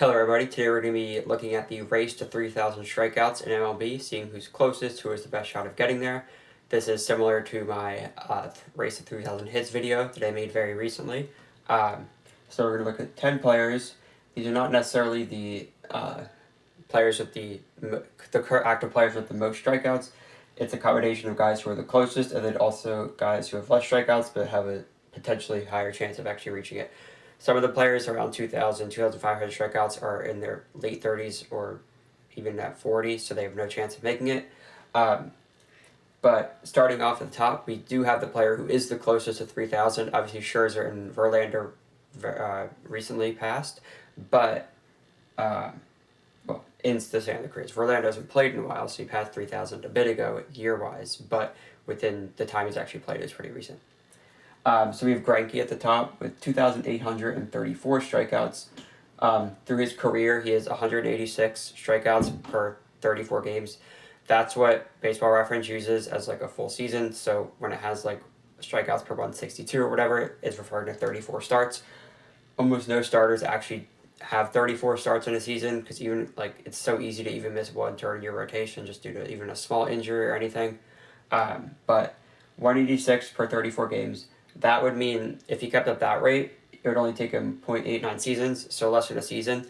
Hello everybody, today we're going to be looking at the race to 3,000 strikeouts in MLB, seeing who's closest, who has the best shot of getting there. This is similar to my race to 3,000 hits video that I made very recently. So we're going to look at 10 players. These are not necessarily the players with the active players with the most strikeouts. It's a combination of guys who are the closest and then also guys who have less strikeouts but have a potentially higher chance of actually reaching it. Some of the players around 2,000, 2,500 strikeouts are in their late 30s or even at 40, so they have no chance of making it. But starting off at the top, we do have the player who is the closest to 3,000. Obviously, Scherzer and Verlander recently passed, but in the Santa Cruz. Verlander hasn't played in a while, so he passed 3,000 a bit ago year-wise, but within the time he's actually played is pretty recent. So we have Greinke at the top with 2,834 strikeouts. Through his career, he has 186 strikeouts per 34 games. That's what Baseball Reference uses as like a full season. So when it has like strikeouts per 162 or whatever, it's referring to 34 starts. Almost no starters actually have 34 starts in a season because even like it's so easy to even miss one turn in your rotation just due to even a small injury or anything. But 186 per 34 games. That would mean if he kept up that rate, it would only take him 0.89 seasons, so less than a season,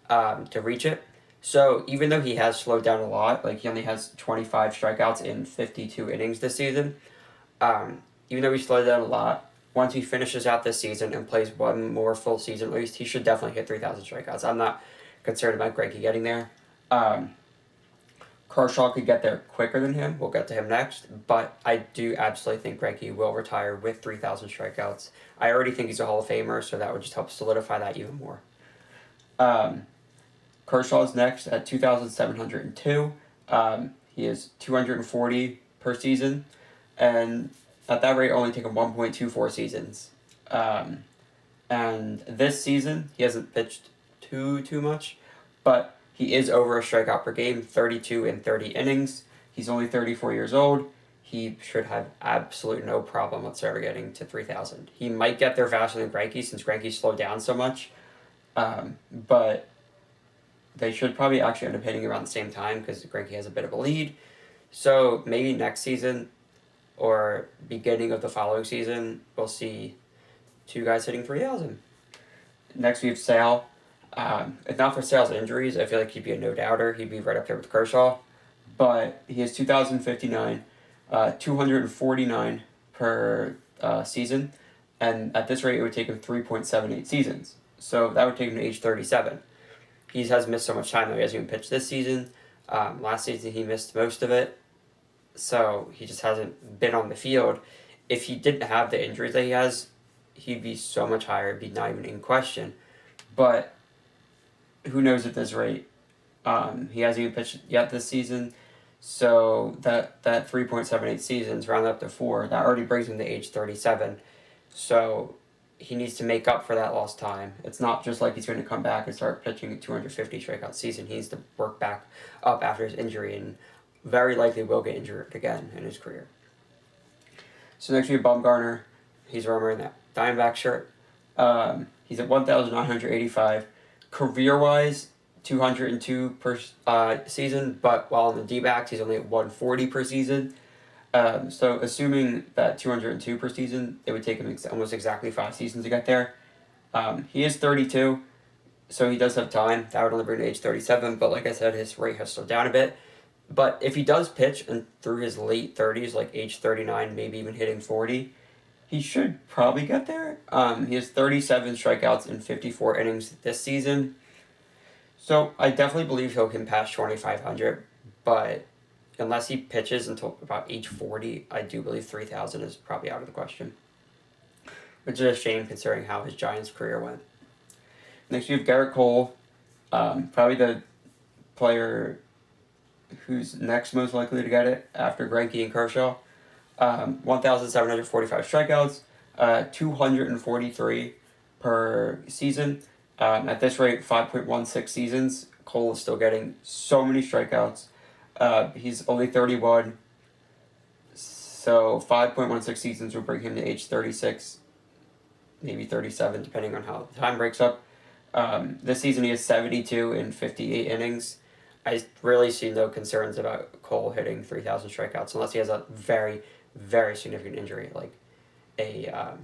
to reach it. So even though he has slowed down a lot, like he only has 25 strikeouts in 52 innings this season, even though he slowed down a lot, once he finishes out this season and plays one more full season at least, he should definitely hit 3,000 strikeouts. I'm not concerned about Greinke getting there. Kershaw could get there quicker than him. We'll get to him next. But I do absolutely think Greinke will retire with 3,000 strikeouts. I already think he's a Hall of Famer, so that would just help solidify that even more. Kershaw's next at 2,702. He is 240 per season. And at that rate, only take him 1.24 seasons. And this season, he hasn't pitched too much. But he is over a strikeout per game, 32 in 30 innings. He's only 34 years old. He should have absolutely no problem whatsoever getting to 3,000. He might get there faster than Greinke since Greinke slowed down so much. But they should probably actually end up hitting around the same time because Greinke has a bit of a lead. So maybe next season or beginning of the following season, we'll see two guys hitting 3,000. Next we have Sale. If not for Sale's injuries, I feel like he'd be a no-doubter. He'd be right up there with Kershaw. But he has 2,059, 249 per season. And at this rate, it would take him 3.78 seasons. So that would take him to age 37. He has missed so much time, though. He hasn't even pitched this season. Last season, he missed most of it. So he just hasn't been on the field. If he didn't have the injuries that he has, he'd be so much higher. It'd be not even in question. But who knows at this rate? He hasn't even pitched yet this season, so that 3.78 seasons rounded up to 4, that already brings him to age 37. So he needs to make up for that lost time. It's not just like he's going to come back and start pitching a 250 strikeout season. He needs to work back up after his injury and very likely will get injured again in his career. So next we have Garner. He's wearing that Diamondback shirt. He's at 1,985. Career-wise, 202 per season, but while in the D-backs, he's only at 140 per season. So assuming that 202 per season, it would take him almost exactly 5 seasons to get there. He is 32, so he does have time. That would only bring to age 37, but like I said, his rate has slowed down a bit. But if he does pitch and through his late 30s, like age 39, maybe even hitting 40, he should probably get there. He has 37 strikeouts in 54 innings this season. So I definitely believe he'll can pass 2,500, but unless he pitches until about age 40, I do believe 3,000 is probably out of the question. Which is a shame considering how his Giants career went. Next we have Derrick Cole, probably the player who's next most likely to get it after Greinke and Kershaw. 1,745 strikeouts, 243 per season. At this rate, 5.16 seasons. Cole is still getting so many strikeouts. He's only 31, so 5.16 seasons will bring him to age 36, maybe 37, depending on how the time breaks up. This season he has 72 in 58 innings. I really see no concerns about Cole hitting 3,000 strikeouts unless he has a very, very significant injury a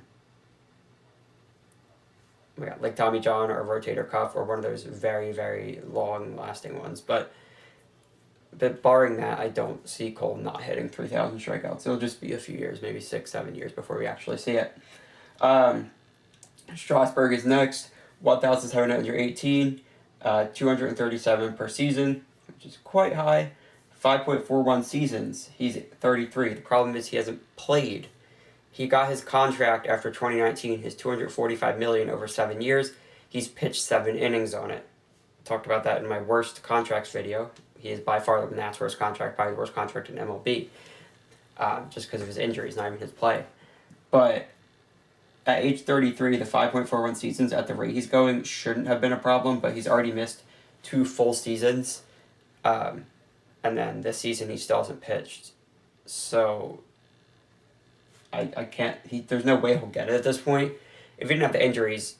like Tommy John or a rotator cuff or one of those very, very long lasting ones. But barring that, I don't see Cole not hitting 3,000 strikeouts. It'll just be a few years, maybe 6, 7 years before we actually see it. Strasburg is next, 1,718, 237 per season, which is quite high. 5.41 seasons. He's 33. The problem is he hasn't played. He got his contract after 2019, his $245 million over 7 years. He's pitched 7 innings on it. I talked about that in my worst contracts video. He is by far the Nats' worst contract, probably the worst contract in MLB, just because of his injuries, not even his play. But at age 33, the 5.41 seasons at the rate he's going shouldn't have been a problem, but he's already missed 2 full seasons. And then this season he still hasn't pitched. So I can't, there's no way he'll get it at this point. If he didn't have the injuries,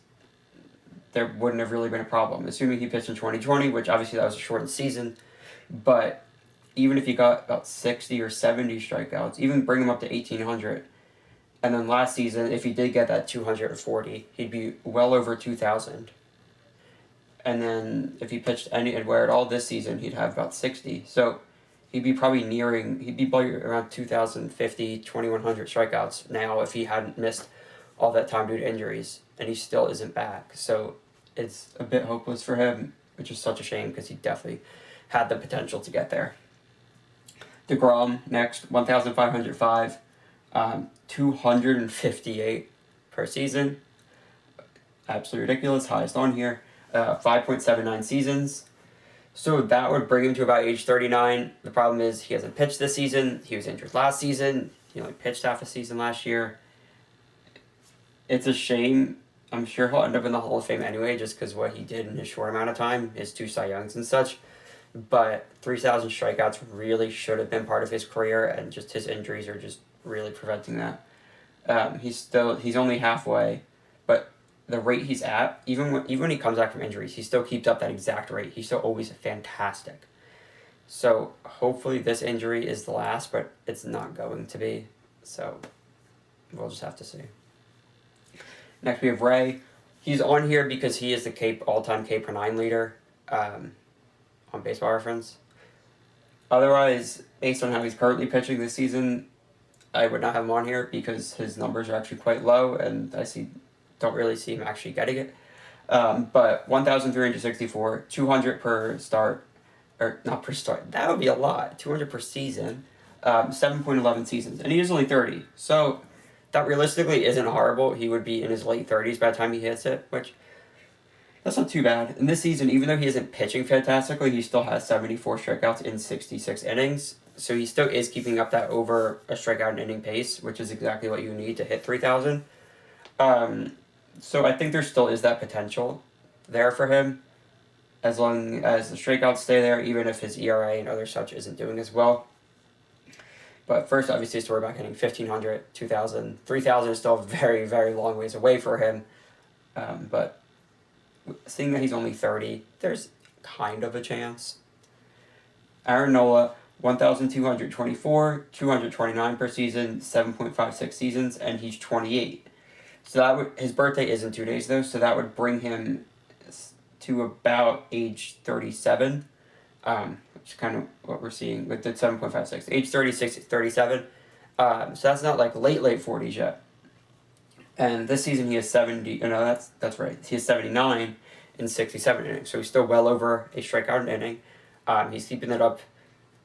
there wouldn't have really been a problem. Assuming he pitched in 2020, which obviously that was a shortened season, but even if he got about 60 or 70 strikeouts, even bring him up to 1,800, and then last season, if he did get that 240, he'd be well over 2,000. And then if he pitched anywhere at all this season, he'd have about 60. So he'd be around 2,050, 2,100 strikeouts now if he hadn't missed all that time due to injuries, and he still isn't back. So it's a bit hopeless for him, which is such a shame because he definitely had the potential to get there. DeGrom next, 1,505, 258 per season. Absolutely ridiculous, highest on here. 5.79 seasons. So that would bring him to about age 39. The problem is he hasn't pitched this season. He was injured last season. He only pitched half a season last year. It's a shame. I'm sure he'll end up in the Hall of Fame anyway, just because what he did in his short amount of time, his 2 Cy Youngs and such. But 3,000 strikeouts really should have been part of his career, and just his injuries are just really preventing that. He's only halfway, but the rate he's at, even when he comes back from injuries, he still keeps up that exact rate. He's still always fantastic. So hopefully this injury is the last, but it's not going to be. So we'll just have to see. Next we have Ray. He's on here because he is the all-time K per 9 leader on Baseball Reference. Otherwise, based on how he's currently pitching this season, I would not have him on here because his numbers are actually quite low, and don't really see him actually getting it. But 1,364, 200 per start, or not per start, that would be a lot, 200 per season, 7.11 seasons, and he is only 30, so that realistically isn't horrible. He would be in his late 30s by the time he hits it, which, that's not too bad. In this season, even though he isn't pitching fantastically, he still has 74 strikeouts in 66 innings, so he still is keeping up that over a strikeout an inning pace, which is exactly what you need to hit 3,000. So I think there still is that potential there for him, as long as the strikeouts stay there, even if his ERA and other such isn't doing as well. But first, obviously, it's to worry about hitting 1,500, 2,000. 3,000 is still a very, very long ways away for him. But seeing that he's only 30, there's kind of a chance. Aaron Nola, 1,224, 229 per season, 7.56 seasons, and he's 28. So his birthday is in 2 days though, so that would bring him to about age 37, which is kind of what we're seeing with the 7.56. Age 36, 37. So that's not like late 40s yet. And this season he has 70. No, that's right. He has 79 in 67 innings, so he's still well over a strikeout an inning. He's keeping it up,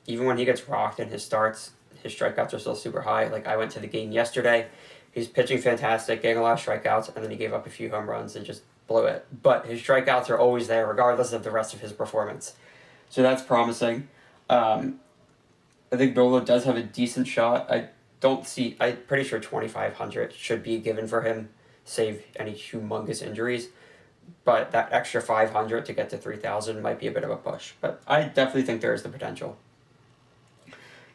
even when he gets rocked in his starts. His strikeouts are still super high. Like I went to the game yesterday. He's pitching fantastic, getting a lot of strikeouts, and then he gave up a few home runs and just blew it. But his strikeouts are always there, regardless of the rest of his performance. So that's promising. I think Nola does have a decent shot. I'm pretty sure 2,500 should be given for him, save any humongous injuries. But that extra 500 to get to 3,000 might be a bit of a push. But I definitely think there is the potential.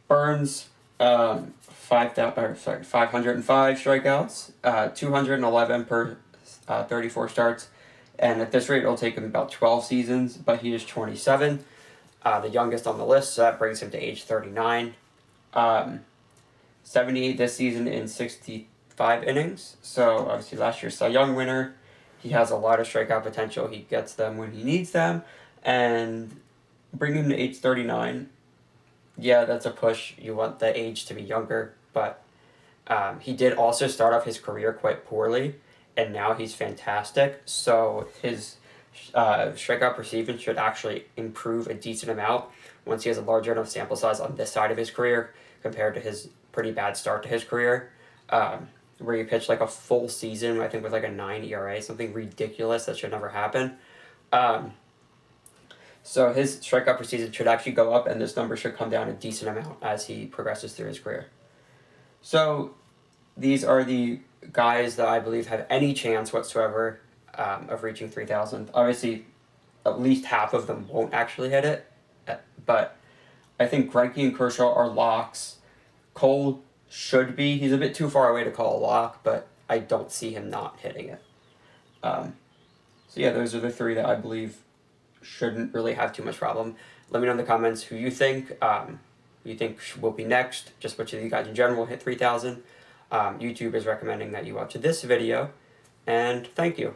Burns, 505 strikeouts, 211 per 34 starts, And at this rate, it'll take him about 12 seasons, but he is 27, the youngest on the list, so that brings him to age 39. 78 this season in 65 innings, so obviously last year's Cy Young winner. He has a lot of strikeout potential. He gets them when he needs them, and bring him to age 39. Yeah, that's a push. You want the age to be younger, but he did also start off his career quite poorly, and now he's fantastic. So his strikeout percentage should actually improve a decent amount once he has a larger enough sample size on this side of his career compared to his pretty bad start to his career, where he pitched like a full season, I think with like a 9 ERA, something ridiculous that should never happen. So his strikeout percentage should actually go up, and this number should come down a decent amount as he progresses through his career. So these are the guys that I believe have any chance whatsoever of reaching 3,000. Obviously, at least half of them won't actually hit it, but I think Greinke and Kershaw are locks. Cole should be. He's a bit too far away to call a lock, but I don't see him not hitting it. So yeah, those are the three that I believe shouldn't really have too much problem. Let me know in the comments who you think will be next. Just which of you guys in general will hit 3,000. YouTube is recommending that you watch this video, and thank you.